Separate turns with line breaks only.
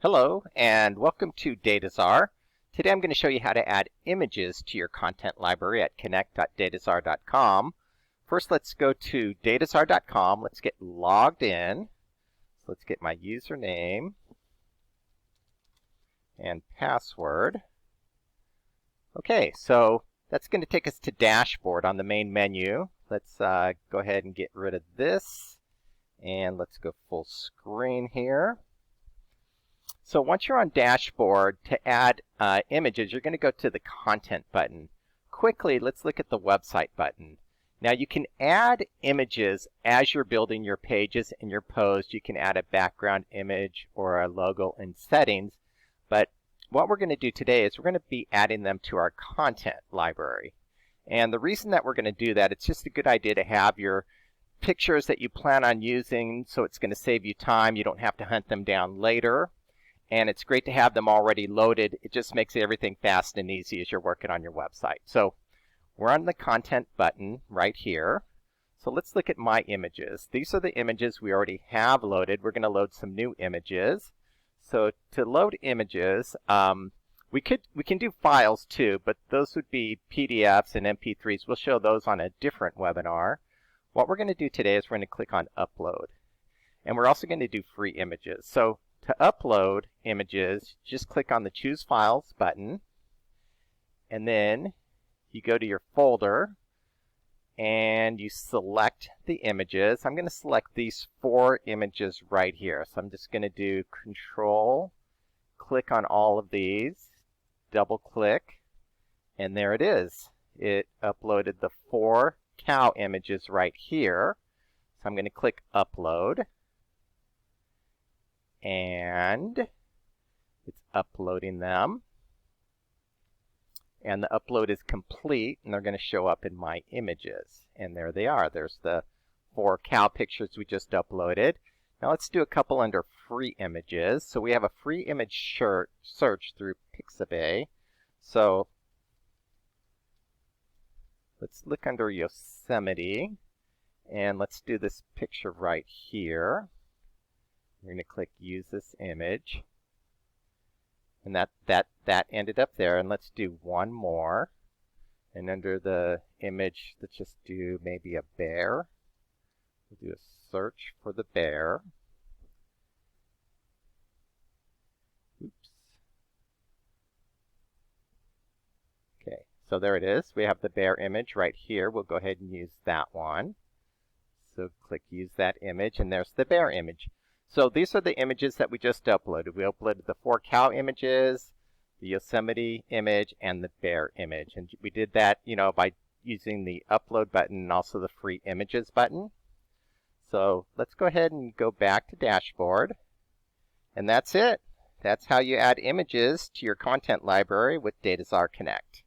Hello and welcome to Dataczar. Today I'm going to show you how to add images to your content library at connect.dataczar.com. First, let's go to dataczar.com. Let's get logged in. So let's get my username and password. Okay, so that's going to take us to dashboard on the main menu. Let's go ahead and get rid of this and let's go full screen here. So once you're on dashboard, to add images, you're going to go to the content button. Quickly, let's look at the website button. Now you can add images as you're building your pages and your posts. You can add a background image or a logo in settings. But what we're going to do today is we're going to be adding them to our content library. And the reason that we're going to do that, it's just a good idea to have your pictures that you plan on using, so it's going to save you time. You don't have to hunt them down later. And it's great to have them already loaded. It just makes everything fast and easy as you're working on your website. So we're on the content button right here. So let's look at my images. These are the images we already have loaded. We're going to load some new images. So to load images, we can do files too, but those would be PDFs and MP3s. We'll show those on a different webinar. What we're going to do today is we're going to click on Upload. And we're also going to do free images. So to upload images, just click on the Choose Files button, and then you go to your folder and you select the images. I'm going to select these 4 images right here. So I'm just going to do Control, click on all of these, double click, and there it is. It uploaded the 4 cow images right here. So I'm going to click Upload. And it's uploading them, and the upload is complete, and they're going to show up in my images, and there they are. There's the 4 cow pictures we just uploaded. Now let's do a couple under free images. So we have a free image search through Pixabay. So let's look under Yosemite, and let's do this picture right here. We're going to click Use this image. And that ended up there. And let's do one more. And under the image, let's just do maybe a bear. We'll do a search for the bear. Oops. Okay, so there it is. We have the bear image right here. We'll go ahead and use that one. So click Use that image, and there's the bear image. So these are the images that we just uploaded. We uploaded the 4 cow images, the Yosemite image, and the bear image. And we did that, by using the upload button and also the free images button. So let's go ahead and go back to dashboard. And that's it. That's how you add images to your content library with Dataczar Connect.